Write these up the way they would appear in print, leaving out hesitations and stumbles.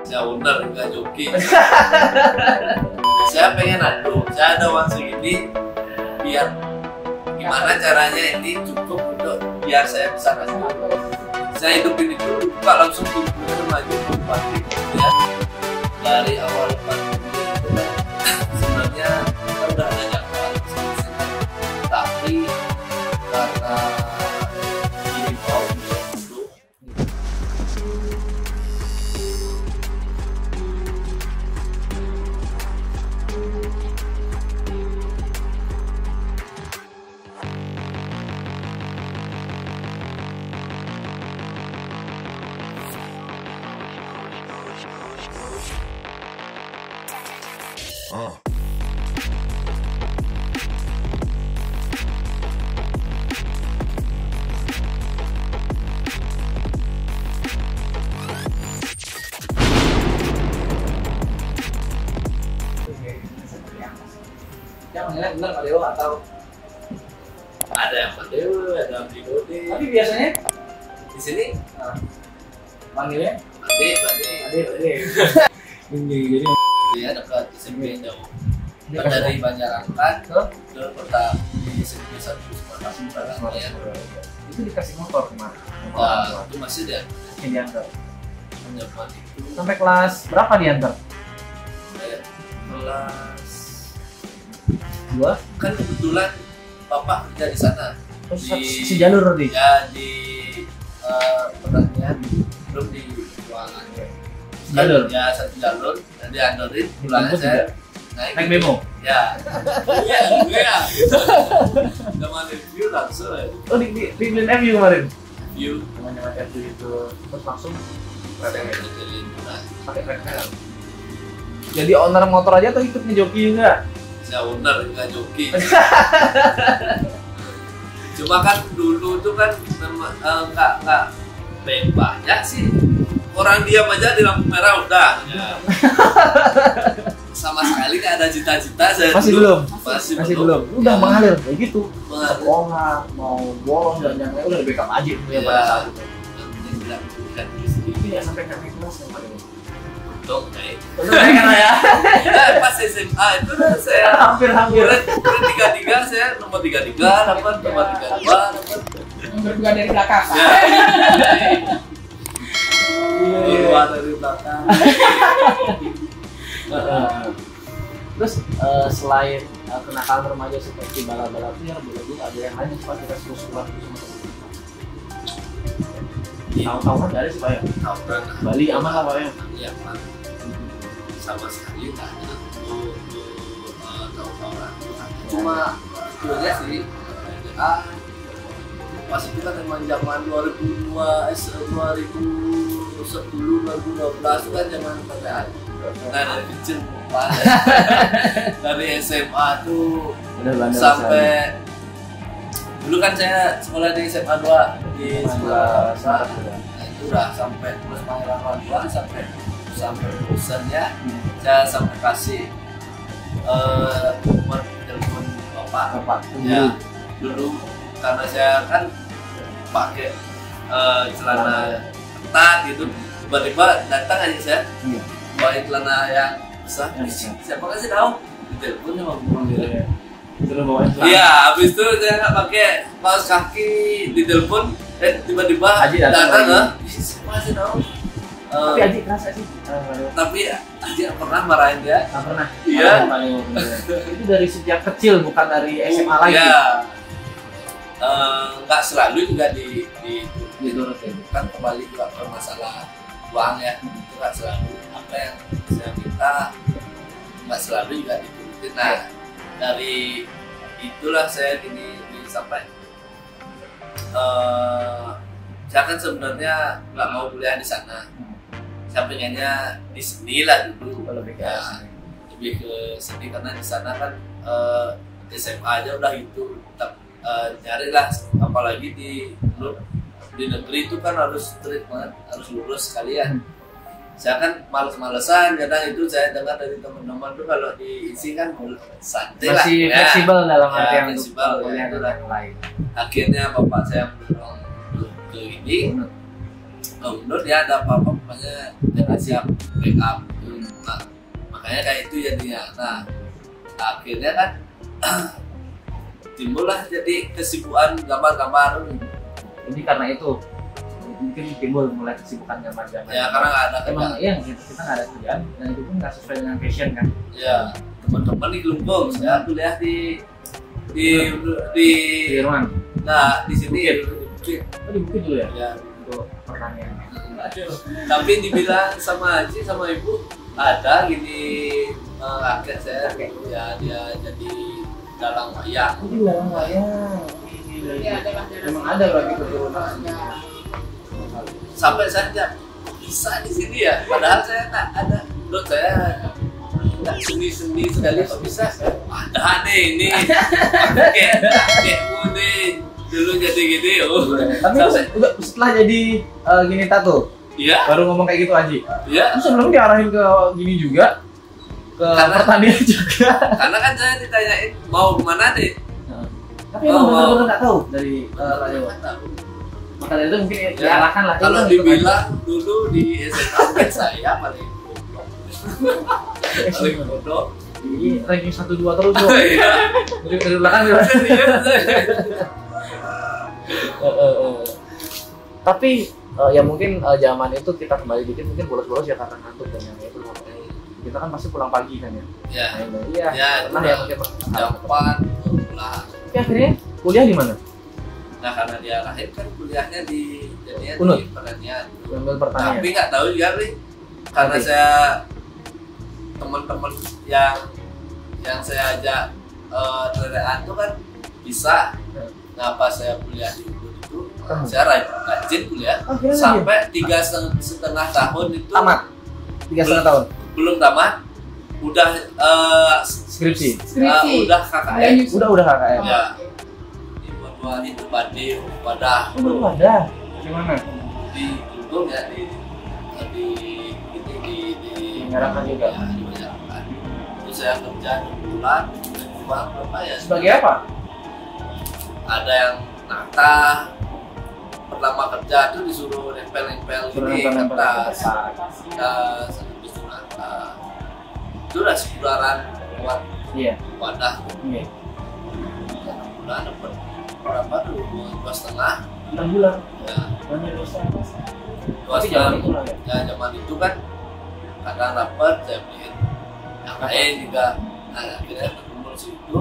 Saya owner nggak joki. Saya pengen saya ada uang segini biar gimana caranya ini cukup untuk biar saya bisa kasih. Saya hidupin itu nggak langsung maju pasti ya. Dari awal sebenarnya kita udah ada jadwal, tapi karena ini mau dulu. Yang menilai benar Pak Dewo atau Ada yang Dewo, ada yang Bigode. tapi biasanya Di sini panggilnya Ade. ini jadi Dia dekat SMP jauh. Dari Banjarangkan ke kota SMP 1 Semarang. itu dikasih motor kemana? Nah, itu masih dia Yang diantar menyebar itu sampai kelas berapa diantar? kelas 2? kan kebetulan bapak kerja di sana. Terus Di- si jalur tadi? Ya di pertanian belum di ruangan. Jalur? Ya satu jalur. Dan diandorin pulangnya Dijemput saya naik naik bemo? Ya. Iya. Sama review langsung ya. Oh di Green MU kemarin? View. Teman-teman MU itu terus langsung Saya ngejelin. Nah, pakai tracker. Jadi owner motor aja tuh ikut ngejoki juga? saya owner nggak joki. Cuma kan dulu tuh kan nggak banyak sih orang diam aja di lampu merah udah ya. Sama sekali nggak ada cita-cita saya Masih dulu. belum? Masih belum? Udah Ya. mengalir kayak gitu? Mengalir. Sekolah, mau bolos dan yang lain udah di backup aja gitu ya Ya. pada saat itu. Yang bilang bukan di sini Ini ya sampai ke naik kelas yang paling dong naik. Udah naik kan ya? Pas SMA itu udah saya Hampir-hampir Murid 33 saya nomor 33 dapat nomor 32 dapat. Berdua dari belakang. Ya. Keluar dari belakang. Terus selain kenakalan remaja seperti balap-balap liar, bola ada yang lain Pak kita seru-seruan gitu sama teman. Tahun-tahunan nggak ada sih Pak ya? Tawuran Bali aman lah Pak ya? ya Pak. Sama sekali nggak ada tawuran. Cuma itu aja sih. Pas itu kan emang zaman 2010, 2012 itu kan zaman PPA. Nah dari kecil Pak. Dari SMA tuh Udah bandel sampai dulu kan saya sekolah di SMA 2 di sekolah Semarang. nah, itu udah sampai terus Pangeran 2 sampai bosan ya. Saya sampai kasih nomor telepon bapak ya dulu karena saya kan pakai celana ketat gitu, tiba-tiba datang aja saya bawa celana yang besar. Siapa kasih tahu di telepon sama guru. Terus bawain Iya, habis itu saya nggak pakai kaos kaki di telepon, tiba-tiba Aji datang datang lagi. siapa kasih tahu. Tapi Aji kerasa sih. Tapi Aji nggak pernah marahin dia. Nggak pernah. Iya. Itu dari sejak kecil bukan dari SMA lagi. Iya. Nggak selalu juga Diturut ya. kan kembali juga ke masalah uang ya. Itu nggak selalu apa yang saya minta nggak selalu juga diturutin. Nah dari itulah saya gini sampai saya kan sebenarnya nggak mau kuliah di sana. Saya pengennya di sini lah dulu. Lebih ke Ya, lebih ke sini karena di sana kan SMA aja udah itu. Nyarilah apalagi di negeri itu kan harus strict banget, harus lulus sekalian. Saya kan males-malesan, kadang itu saya dengar dari teman-teman tuh kalau diisi kan santai lah. masih Ya. fleksibel dalam Ya, artian untuk fleksibel, kuliah ya, dan itulah. yang lain. Akhirnya bapak saya mendorong ke ini menurut dia ada apa-apa makanya jangan siap backup. Nah, makanya kayak itu jadinya. Nah, akhirnya kan timbullah jadi kesibukan gambar-gambar. Jadi karena itu mungkin timbul mulai kesibukan gambar-gambar. Ya karena nggak ada Emang kerjaan. iya kita nggak ada kerjaan dan itu pun nggak sesuai dengan passion kan. Ya teman-teman di Gelunggung, saya kuliah di Di Irwan. nah di sini Bukit. Oh di Bukit dulu ya? ya. Untuk pertanian. Tapi dibilang sama Haji sama Ibu ada gini kakek saya ya dia jadi dalang wayang. Ini dalam wayang. Iya, adalah Emang ada berarti keturunan. Sampai saya tidak bisa di sini ya, padahal saya tak ada. Menurut saya nggak seni sekali kok bisa. Ada nih ini kakekmu nih dulu jadi gini Tapi setelah jadi gini tato, iya baru ngomong kayak gitu Aji. iya. Terus sebelum diarahin ke gini juga, ke pertanian juga. Karena kan saya ditanyain mau kemana nih. Tapi emang benar-benar nggak tahu dari Pak Dewa. Nggak tahu. Maka dari itu mungkin Ya, diarahkan lah. kalau Coba gitu, dibilang dulu di SMA mungkin saya paling paling bodoh. Ini ranking 1-2 terus tuh. Iya. Dari belakang ya. Tapi ya mungkin zaman itu kita kembali dikit mungkin bolos-bolos ya karena ngantuk dan yang itu makanya kita kan pasti pulang pagi kan ya. Ya. Iya. Ya, Pernah ya mungkin jam 4 pulang. Tapi akhirnya kuliah di mana? Nah karena dia lahir kan kuliahnya di jadinya Unut? di pertanian. Ambil pertanian. Tapi nggak tahu juga nih karena Oke. saya teman-teman yang saya ajak terdekat tuh kan bisa. Ngapa saya kuliah di Ubud itu? Saya rajin kuliah Akhirnya sampai 3,5 tahun itu tamat. 3,5 tahun. belum tamat udah Skripsi. Skripsi. udah KKN Udah KKN. ya di dua itu Badim Wadah Oh, belum ada. Di mana? di Gelunggung ya di Mengarahkan juga. ya, di Mengarahkan. Terus saya kerja 6 bulan uang berapa ya Sebagai apa? ada yang nata pertama kerja tuh disuruh nempel-nempel gini kertas habis itu nata itu udah sebulanan buat Iya. wadah Iya. 6 bulan dapat berapa tuh 2,5 6 bulan. ya Banyak dosa. 2,5 Tapi zaman itu lah ya. ya zaman itu kan kadang dapat saya beliin yang lain juga. Nah akhirnya berkumpul situ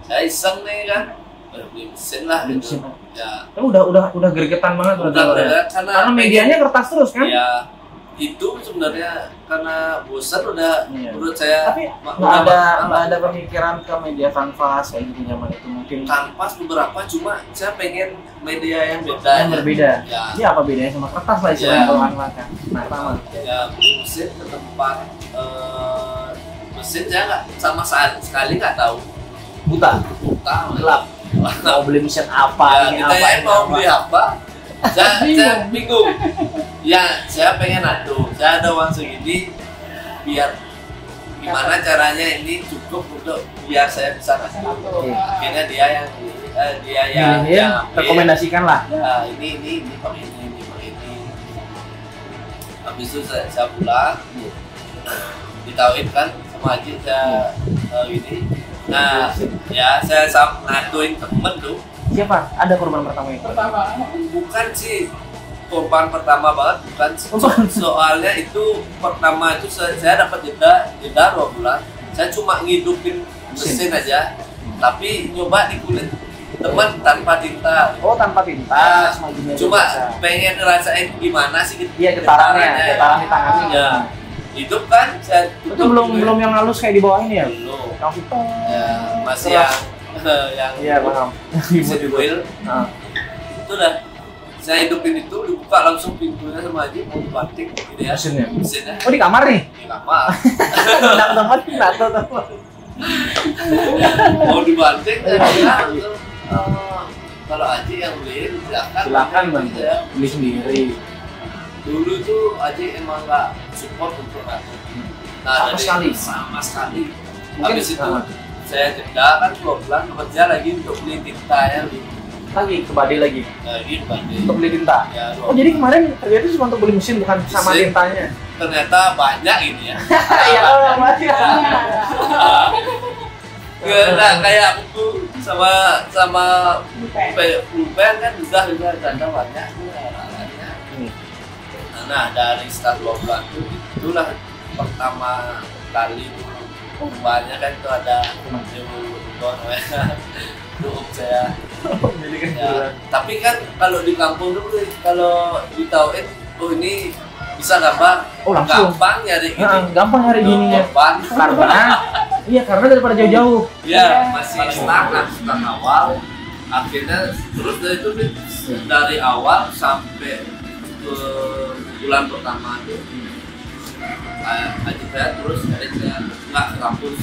saya iseng nih kan beli mesin lah Beli gitu. mesin. Ya Tapi udah gregetan banget udah berarti, ya. berat Karena medianya kertas terus kan? ya itu sebenarnya karena bosan udah Iya. menurut saya Tapi udah nggak ada pemikiran ke media kanvas kayak gitu zaman itu mungkin kanvas beberapa cuma saya pengen media yang beda yang berbeda. ya Ini apa bedanya sama kertas lah istilahnya Iya. kalau anak kan? Nah, sama. ya beli mesin ke tempat mesin saya nggak sama sekali nggak tahu Buta, utang gelap. Mau beli mesin apa? ya, ini ditanya ini mau beli apa saya bingung ya saya pengen atuh saya ada uang segini biar gimana caranya ini cukup untuk biar saya bisa kasih Oke. akhirnya dia yang Milihin, ambil. rekomendasikan lah. Ini pakai ini pakai ini habis itu saya pulang ditawin kan sama Haji saya ini nah ya saya ngatuin temen tuh Siapa? Ada korban pertama itu? Pertama. bukan sih korban pertama banget bukan soalnya itu pertama itu saya dapat jeda 2 bulan saya cuma ngidupin mesin aja tapi nyoba di kulit teman tanpa tinta Oh, tanpa tinta. cuma pengen ngerasain gimana sih Iya, getaran di tangannya. ya hidup kan saya Itu tutup dulu. belum yang halus kayak di bawah ini ya? belum Langsung ya masih Keras. yang Iya, paham. mesin wheel Nah, itu dah saya hidupin itu dibuka langsung pintunya sama Haji mau dibanting gitu ya mesinnya. Oh, di kamar nih? di kamar Enak banget nato tuh. mau dibanting Iya. kalau Haji yang beliin Silakan Bang. ya. Beli sendiri. Dulu tuh Haji emang nggak support untuk aku Sama sekali. sama sekali Mungkin habis itu saya jeda kan 2 bulan kerja lagi untuk beli tinta ya lagi ke Bade lagi lagi Bade untuk beli tinta. ya. Oh jadi kemarin ternyata cuma untuk beli mesin bukan sama Mesin. tintanya. Ternyata banyak ini ya. Iya kalau banyak. Nah, kayak buku sama Bukan. pulpen kan juga tanda banyak alatnya. Nah dari setelah 2 bulan itulah pertama kali rumahnya kan itu ada untuk saya. Ya. Tapi kan kalau di kampung dulu kalau ditauin oh ini bisa gambar, Oh, langsung. gampang nyari gini. Nah, gampang hari gininya. Gampang. Karena daripada jauh-jauh. Ya masih start awal. Akhirnya terus dari itu Bit, dari awal sampai ke bulan pertama itu aja saya terus dari saya nggak ke kampus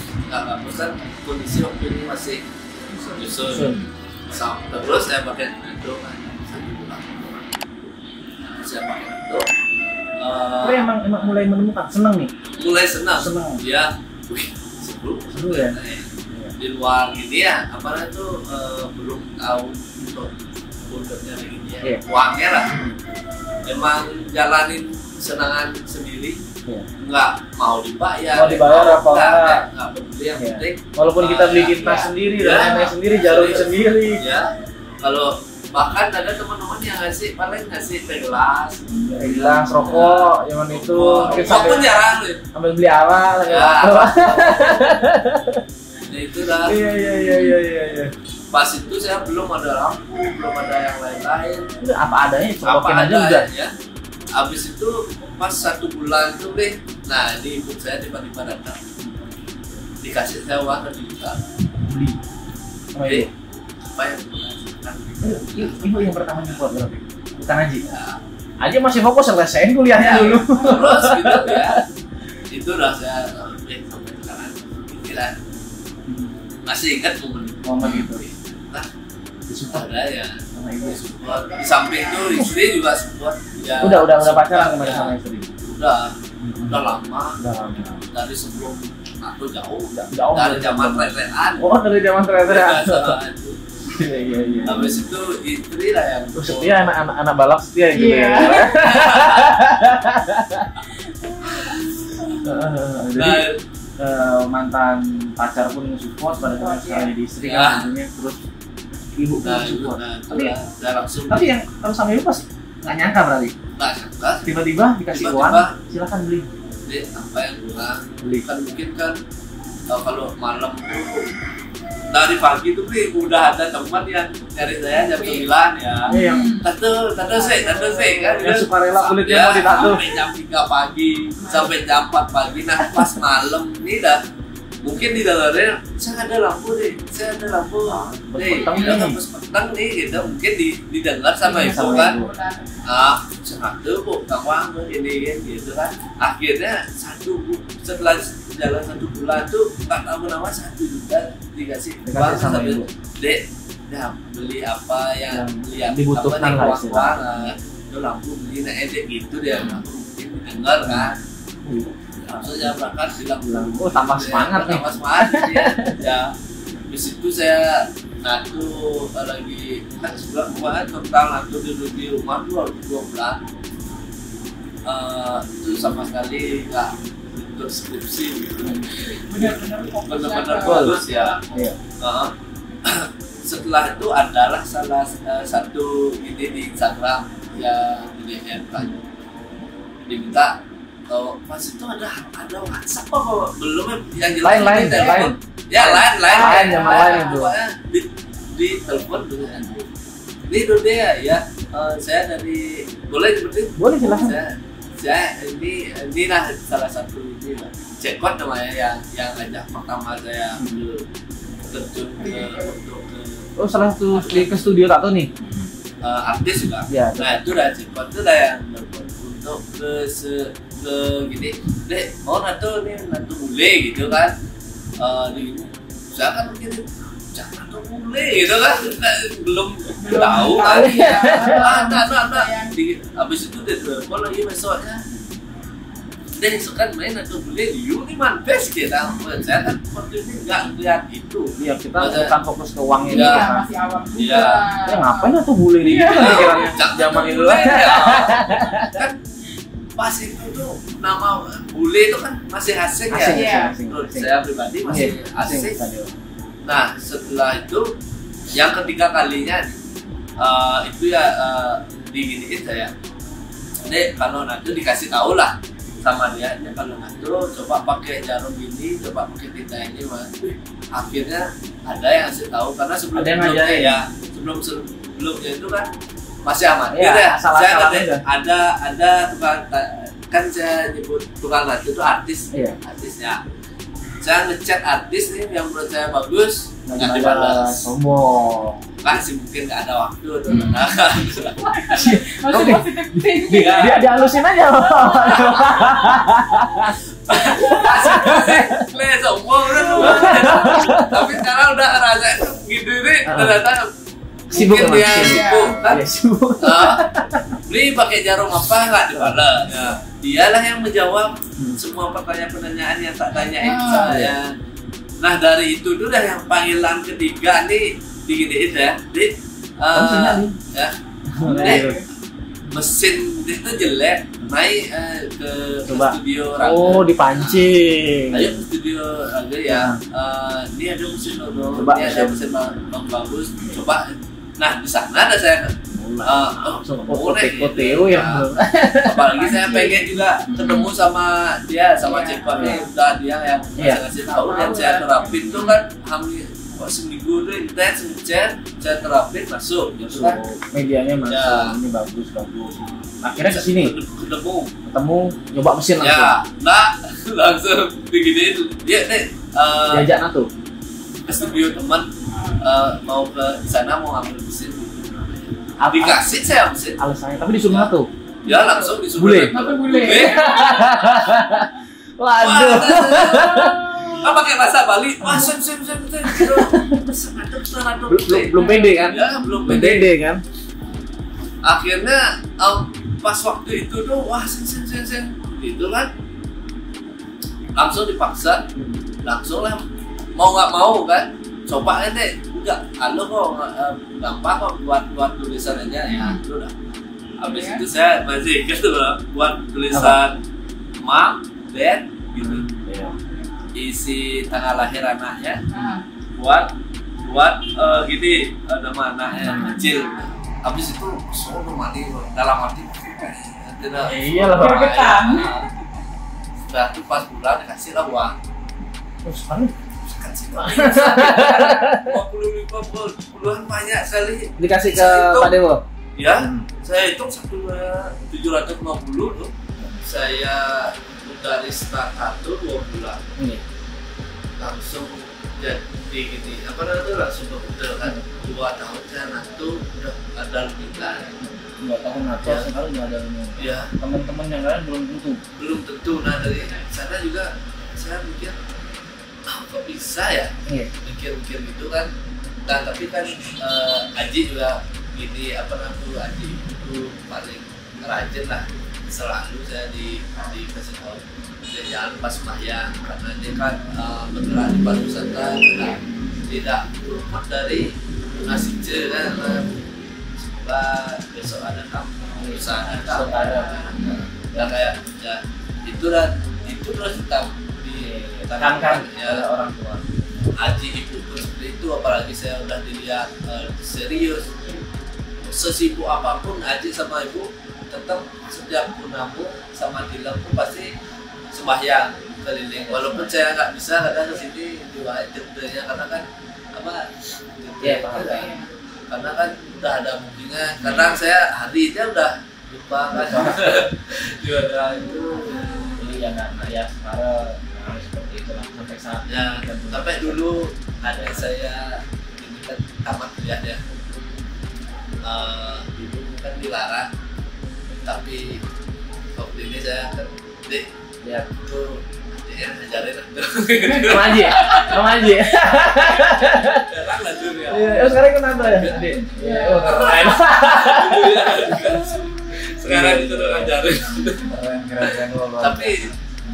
kan kondisi waktu ini masih nyusun. Terus saya pakai itu kan 1 bulan. Saya pakai itu. Tapi emang mulai menemukan seneng nih. Mulai senang. Ya, Seru ya. Di luar gini ya, apalagi tuh belum tahu untuknya gini ya. Iya. Uangnya lah. Emang jalanin senangan sendiri. Iya. Nggak mau dibayar. Mau dibayar apa enggak? Nggak peduli yang Iya. penting. Walaupun kita beli ya, tinta ya. sendiri, Ya. dan sendiri, jarum Serius. sendiri. Ya, kalau bahkan ada teman-teman yang paling ngasih teh gelas, Gelas rokok, zaman itu mungkin rokok pun jarang nih. sambil beli aral, Ya. Nah itu dah. Iya. Pas itu saya belum ada lampu, belum ada yang lain-lain. Udah apa adanya, Apa cobain aja ada udah. ya. Abis itu pas 1 bulan tuh deh, nah ini ibu saya tiba-tiba datang, dikasih saya uang 1 juta. Beli. Oh iya. Apa yang dikasihkan? Ibu yang pertama nyupport berarti? Bukan Haji? Ya, Aji masih fokus selesaiin kuliahnya ya, dulu. terus gitu ya. Itu udah saya sampai sekarang pikiran. Masih ingat Momen itu. Nah, Disupport ada ya. sama ibu. Support. Di samping itu istri juga support. Ya, Udah pacaran kemarin ya. sama istri. Udah lama. Udah lama. Dari sebelum aku jauh. Jauh. Dari zaman retean. Oh dari zaman terakhir. Biasa itu. Iya. Habis itu istri lah yang Setia anak balap setia gitu Iya. ya. Jadi Nah, mantan pacar pun support pada saat sekarang jadi istri Ya. kan tentunya, terus ibu pun nah, support. itu lah. Saya langsung Tapi yang kalau sama ibu pas nggak nyangka berarti nggak nyangka. tiba-tiba dikasih Tiba-tiba. uang, silakan beli. Jadi apa yang kurang Beli. kan mungkin kan kalau malam tuh dari pagi tuh udah ada teman yang nyari saya jam 9 ya. Iya, yang Tante sih kan. Yang suka rela kulitnya Ya, mau ditato. Sampai jam 3 pagi, sampai jam 4 pagi. Nah pas malam ini dah mungkin didengarnya saya ada lampu nih, petang kita nih. kampus petang nih gitu. Mungkin didengar sama ibu Sama kan. ibu. Satu bu, Kang Wang ini gitu kan. Akhirnya setelah jalan 1 bulan tuh nggak tahu kenapa 1 juta dikasih uang sama sambil, ibu. Dek, ya beli apa yang lihat dibutuhkan apa nih, lah uang-uangan. Itu lampu beli edek gitu dia, aku mungkin dengar kan. Langsung saya berangkat bilang, Oh, tambah semangat nih. tambah semangat dia. Ya, di situ saya natu lagi kan sebulan kemarin total natu di rumah tuh 2 bulan. Itu sama sekali nggak untuk skripsi gitu. Benar-benar bagus ya. Iya. Setelah itu adalah salah satu ini di Instagram yang DM kan diminta pas itu ada WhatsApp apa belum yang jelas Lain. ya lain Yang lain itu. pokoknya di telepon dulu kan ini Dode ya saya dari boleh seperti Boleh silakan. saya ini lah salah satu ini lah Cekot namanya yang ngajak pertama saya terjun untuk Oh salah satu ke studio tato nih. artis juga. Ya. Nah itu udah Cekot itu lah yang untuk ke gini, deh mau nato bule gitu kan, di saya kan mungkin jangan nato bule gitu kan, belum tahu kan. Nah, habis itu dia telepon lagi besoknya, deh sekarang main atau boleh you nih man best kita. Saya kan waktu ini nggak lihat itu. Iya, kita Masa- bukan fokus ke uangnya Iya. gitu kan. Masih awam juga. Iya. Ya ngapain tuh bule nih gitu kan pikirannya zaman itu lah. Kan pas itu tuh nama bule itu kan masih asing ya. Asing, Iya. asing, Menurut asing. saya pribadi masih Iya, asing. tadi. Nah setelah itu yang ketiga kalinya itu ya diginiin saya. Dek kalau nanti dikasih tahu lah sama dia, kalau nanti coba pakai jarum ini, coba pakai tinta ini mas. Akhirnya ada yang ngasih tahu karena Ada yang sebelumnya ngajarin. ya sebelumnya itu kan masih aman. Iya, Gitu ya. asal-asalan Saya aja. ada tukang kan saya nyebut tukang tato itu artis, Iya. artisnya. Saya ngechat artis nih yang menurut saya bagus, nggak Nggak dibalas. sombong. Kan sih mungkin nggak ada waktu tuh. Masih Oke. positif thinking. Dia dihalusin aja loh. Le sombong kan lu. Tapi sekarang udah ngerasain gitu nih ternyata Sibuk mungkin dia emang, sibuk kan. Iya, sibuk. Beli pakai jarum apa nggak dibalas. Dialah yang menjawab semua pertanyaan-pertanyaan yang tak tanyain ke saya. Nah dari itu tuh dah yang panggilan ketiga nih diginiin ya. Di ya. Mesin itu jelek, naik ke Coba. studio Oh, dipancing. Ayo ke studio Raga ya. Ini ada mesin loh. Coba, Ini ada mesin bang bagus. Coba. Nah di sana ada saya. Langsung boleh. OTW ya. Apalagi saya pengen juga ketemu sama dia, sama Cepat nih. Udah dia yang Iya. ngasih tahu dan saya terapin tuh kan hampir seminggu tuh intens ngechat, saya terapin masuk gitu kan. Medianya masuk, Ya. ini bagus. Akhirnya ke sini Ketemu. nyoba mesin langsung. Ya, nah langsung begini dia nih Diajak Natu. ke studio teman mau ke sana mau ngambil mesin Apa dikasih saya mesin alasannya? Tapi disuruh Natu. ya langsung disuruh Bule. Natu bule. Waduh. Kan pakai bahasa Bali wah sen Belum pede kan? ya belum Belum pede pede kan? akhirnya pas waktu itu tuh wah sen gitu kan langsung dipaksa langsung lah mau nggak mau kan coba deh enggak halo kok gampang kok buat tulisan aja ya itu udah habis Ya. itu saya masih gitu loh buat tulisan ma dan gitu Iya. isi tanggal lahir anaknya Ah. buat gini nama anaknya kecil habis itu solo mati dalam hati tidak Iya lah. Gregetan. setelah itu pas bulan dikasih lah uang Terus kan kasih 50-50 banyak sekali dikasih ke Saya itu- Pak Dewo. ya saya hitung 750 tuh saya dari start 2 bulan Ini. langsung jadi gini apa namanya langsung ke hotel kan 2 tahun saya nanti udah ada lebih lah Enggak tahu Natu Ya. sekali enggak ada ini. ya Teman-teman yang lain belum tentu. belum tentu nah dari sana juga saya mikir kok bisa ya Iya. mikir-mikir gitu kan nah tapi kan Aji juga gini apa namanya Aji itu paling rajin lah selalu saya dikasih tahu dia jangan pas sembahyang karena dia kan bergerak di pariwisata tidak luput dari nasi kan semoga besok ada kamu usaha ada ya kayak ya itu terus kita Tekankan ya oleh orang tua. Aji ibu pun seperti itu apalagi saya udah dilihat serius sesibuk apapun Aji sama ibu tetap setiap punamu sama Dilam pun pasti sembahyang keliling walaupun saya nggak bisa kadang kesini diwait detailnya karena kan apa Iya, paham. karena kan udah ada buktinya kadang saya hari aja udah lupa kan juga itu Jadi ya nggak ya sekarang seperti itu lah sampai saat ya sampai dulu ada saya ini kan tamat kuliah ya dulu kan dilarang tapi waktu ini saya kan dek ya itu dia ajarin remaja ya remaja ya jarang lah tuh ya oh sekarang kenapa ya adik oh keren sekarang itu udah ngajarin keren lo tapi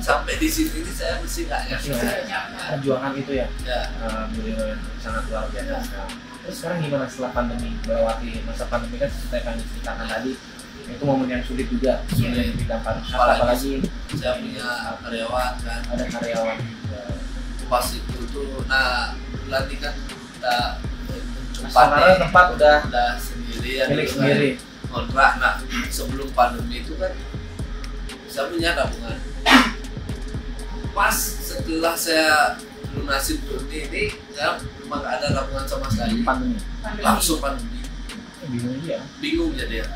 sampai di sini ini saya masih nggak Masih nyangka. nggak perjuangan itu ya, Ya, beliau yang sangat luar biasa sekarang. Terus sekarang gimana setelah pandemi, melewati masa pandemi kan seperti yang diceritakan tadi, itu momen yang sulit juga yang didapat, apalagi saya punya karyawan kan, ada karyawan juga. pas itu tuh, nah berarti kan kita Sementara tempat udah sendiri ya, milik gitu kan, sendiri. kontrak. Nah sebelum pandemi itu kan saya punya tabungan. Pas setelah saya lunasin ini saya memang nggak ada tabungan sama sekali, Pandemi. langsung pandemi, Bingung dia. bingung jadi ya.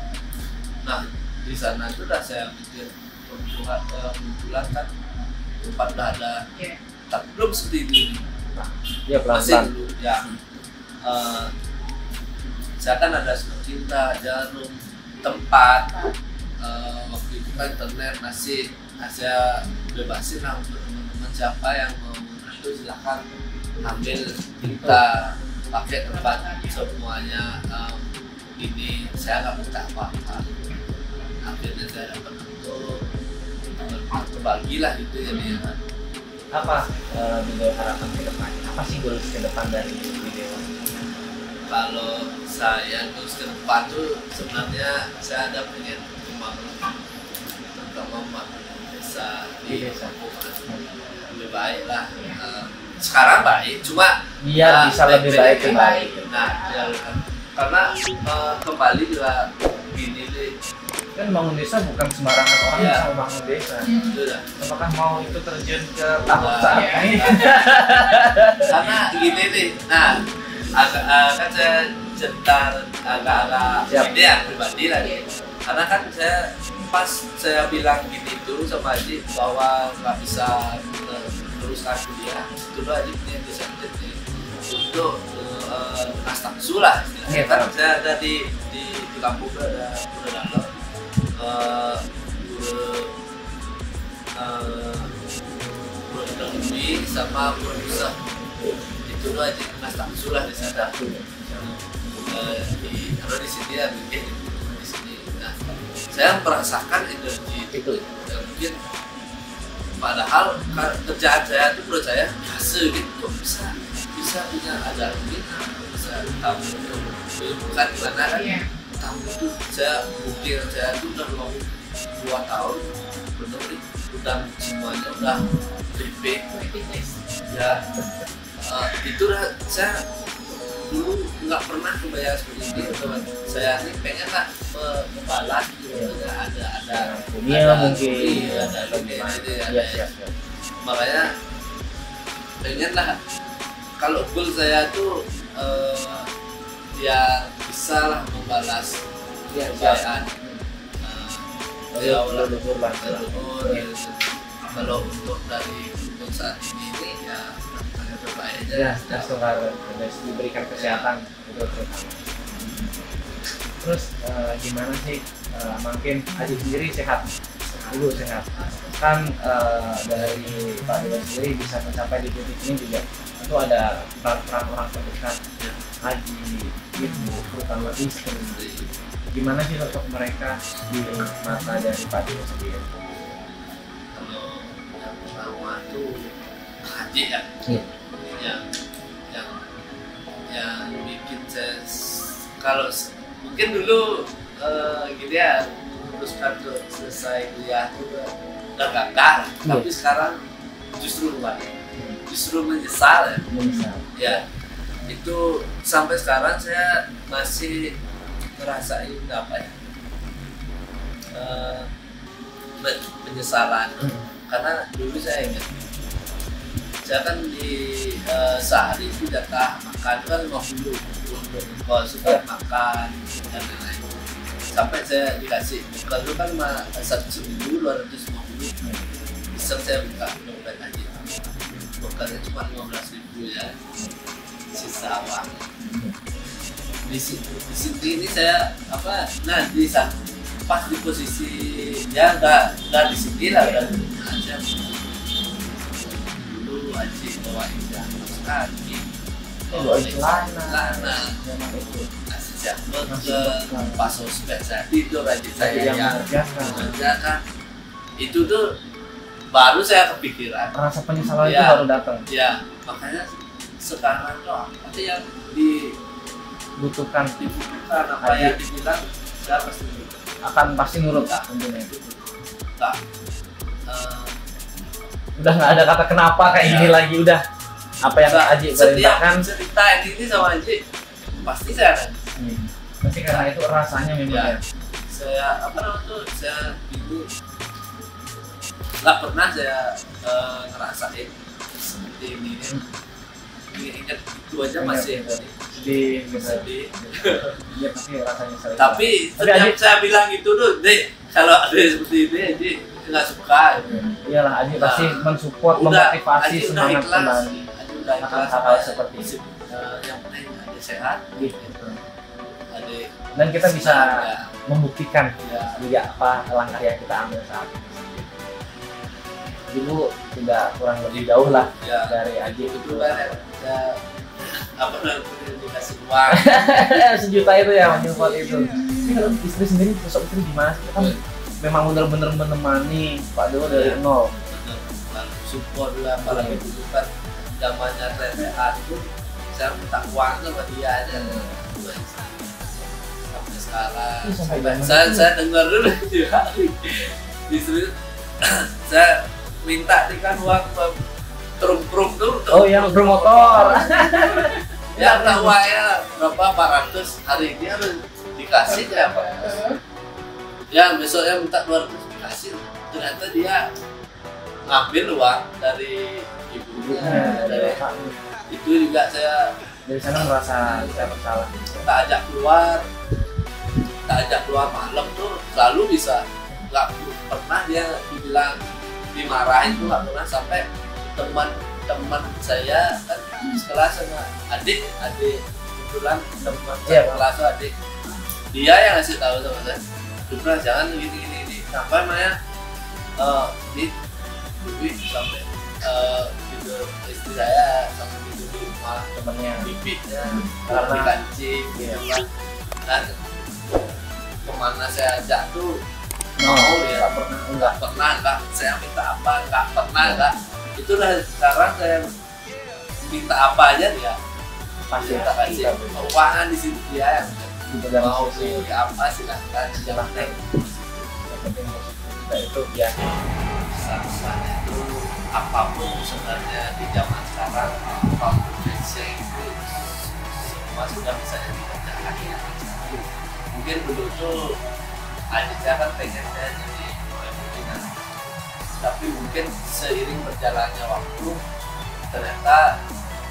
Nah di sana itu udah saya pikir kebetulan kan tempat udah ada, Iya. tapi belum seperti ini. Dia Masih pelan-pelan. dulu ya. Saya kan ada Surat Cinta, Jarum, tempat. Waktu itu kan internet masih saya bebasin lah untuk teman-teman siapa yang mau itu silahkan ambil kita pakai tempat semuanya. Ini saya nggak minta apa-apa. Akhirnya saya dapat untuk terbagilah gitu ya nih. Apa video harapan ke depannya? Apa sih goals ke depan dari video? Kalau saya terus ke depan tuh sebenarnya saya ada pengen membangun, terutama membangun desa Di di desa. kampung lebih baik lah. Sekarang baik, cuma Biar bisa lebih baik lebih kembali. Nah, ya, karena kembali juga gini deh, Kan bangun desa bukan sembarangan orang Iya. bisa membangun desa. itu dah. Apakah mau itu terjun ke tahap Nah, saat iya. ini? Karena gini nih, nah kan saya cerita agak-agak Siap. ini ya pribadi lah nih. Karena kan saya pas saya bilang gini tuh sama Haji bahwa nggak bisa teruskan kuliah, itu loh Haji punya inisiatif nih untuk nastaksu lah istilahnya. Iya, Kan Pak. saya ada di kampung tuh ada Pura Dalam, Pura Dahumi sama Pura Nusa. Itu loh Haji nastaksu lah di sana. Karena di sini ya mungkin di sini. Nah, saya merasakan energi itu. Dan mungkin padahal kerjaan saya itu menurut saya biasa gitu, kok bisa punya ada bisa tamu bukan gimana kan Iya. tamu itu saya bukti saya itu udah 2 tahun bener nih, udah semuanya udah DP Bisnis. ya. Itu saya dulu nggak pernah kebayang seperti ini teman. Saya ini pengen lah membalas gitu, ada Dunia mungkin. iya, ada atau dunia gimana. gitu ya, Iya, ada. siap, siap. Makanya pengen lah kalau goal saya tuh ya bisa lah membalas Iya, kebaikan ya Allah Leluhur lah. leluhur. Kalau untuk dari untuk saat ini ya yang terbaik aja Ya, langsung harus diberikan kesehatan itu terutama. Terus gimana sih mungkin Haji sendiri sehat dulu sehat kan dari Pak Dewa sendiri bisa mencapai di titik ini juga tentu ada peran-peran orang terdekat Haji, ibu, terutama istri. Gimana sih sosok mereka di mata dari Pak Dewa sendiri? kalau yang pertama tuh Haji ya Iya. yang bikin saya mungkin dulu gitu ya teruskan tuh selesai kuliah tuh udah gagal, tapi sekarang justru berbalik, justru menyesal ya. Misal, Ya itu sampai sekarang saya masih ngerasain apa ya, penyesalan karena dulu saya ingat saya kan di sehari itu jatah makan kan 50 kalau suka makan dan lain-lain sampai saya dikasih kalau kan satu seminggu 250 bisa saya buka dompet aja bukannya cuma 15.000 ya sisa uang di sini ini saya apa nah di saat pas di posisi ya nggak di sini lah udah aja dulu aja bawain jatuh kaki bawain celana. celana itu kasih jatuh ke pas ospek saya tidur aja saya yang yang mengerjakan. mengerjakan itu tuh baru saya kepikiran. Rasa penyesalan itu Ya. baru datang. Ya, makanya sekarang tuh apa yang Butuhkan dibutuhkan, apa yang dibilang, saya pasti pasti nurut tentunya. tak. Udah nggak ada kata kenapa kayak Ya. gini lagi, udah apa yang Aji setiap perintahkan. cerita ini sama Aji pasti saya nangis. Pasti karena itu rasanya memang Ya. ya. Saya apa namanya tuh, saya dulu nggak pernah saya ngerasain seperti ini. Ingat itu aja masih Sedih gitu. sedih. Iya pasti rasanya sedih. Tapi setiap Aji- saya bilang itu tuh, Dek, kalau ada seperti ini Aji nggak suka. Iyalah Aji pasti mensupport, Udah, memotivasi Aji udah semangat ikhlas. kembali. Aji udah Akan ikhlas hal-hal seperti itu. yang penting ada sehat, Gitu. ada Dan kita bisa ya, membuktikan ya. juga apa langkah yang kita ambil saat ini. Ibu tidak kurang lebih jauh lah Ya. dari Aji Itu kan ya, apa namanya dikasih uang. 1 juta itu ya menyupport itu. Ini kalau istri sendiri, sosok istri gimana sih? Kan memang bener-bener menemani Pak Dewo dari nol. Support lah, apalagi dulu kan zamannya TTA itu saya minta uang sama dia aja. Sampai sekarang. Ih, sampai zaman Saya itu. dengar dulu juga. Justru saya minta kan uang truk tuh. Oh yang bermotor. Ya tak uangnya berapa 400 hari ini harus dikasih ya Pak. Ya besoknya minta 200 dikasih. Ternyata dia ngambil uang dari ibunya, dari itu juga saya Dari sana merasa saya bersalah. tak ajak keluar malam tuh selalu bisa. Nggak pernah dia dibilang dimarahin tuh, nggak pernah. Sampai teman saya kan sekelas sama adik kebetulan teman Iya, sekelas tuh adik, dia yang ngasih tahu sama saya, "Dupra jangan gini sampai Maya di duit sampai gitu istri saya sampai gitu rumah Temennya. bibitnya Karena- dikancing gitu kan. Dan kemana saya ajak tuh Oh ya. nggak pernah nggak saya minta apa nggak pernah nggak. Itulah sekarang saya minta apa aja dia pasti minta kasih keuangan di sini dia yang dipegang mau sih. beli apa silahkan jangan Yang penting kita itu ya Rasanya itu apapun sebenarnya di zaman sekarang, apapun fashion itu semua sudah bisa dikerjakan ya. Mungkin dulu tuh Aditya kan pengennya jadi pemimpinan, tapi mungkin seiring berjalannya waktu ternyata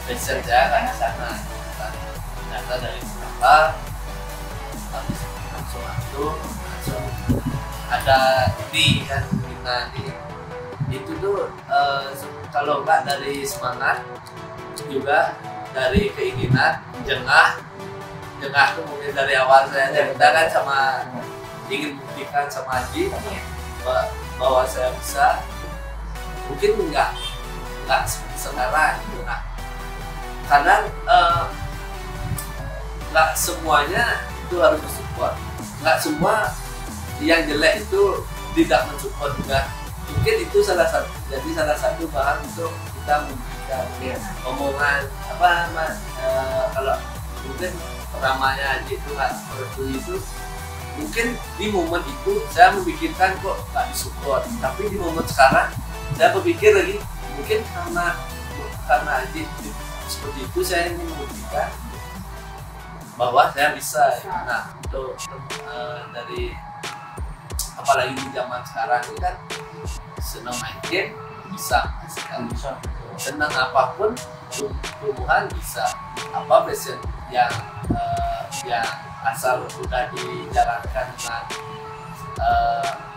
fashion saya kan di sana. Ternyata dari sana langsung ada ini kan kita ini itu tuh kalau nggak dari semangat juga dari keinginan jengah tuh mungkin dari awal saya cerita kan sama ingin buktikan sama Aji bahwa saya bisa, mungkin nggak seperti sekarang gitu. Nah kadang nggak semuanya itu harus mensupport, nggak semua yang jelek itu tidak mensupport juga. Mungkin itu salah satu bahan untuk kita memberikan omongan apa kalau mungkin pertamanya aja itu nggak seperti itu. Mungkin di momen itu saya memikirkan kok nggak disupport, tapi di momen sekarang saya berpikir lagi mungkin karena aja seperti itu saya ingin membuktikan bahwa saya bisa. Nah untuk dari apalagi di zaman sekarang ini kan senang main game bisa, senang apapun tumbuhan bisa, apa passion yang asal sudah dijalankan dengan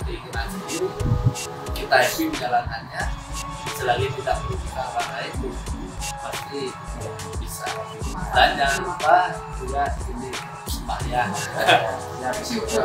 keinginan sendiri, kita happy menjalankannya selagi tidak merugikan orang lain pasti bisa. Dan jangan lupa juga ini sembahyang. bersyukur.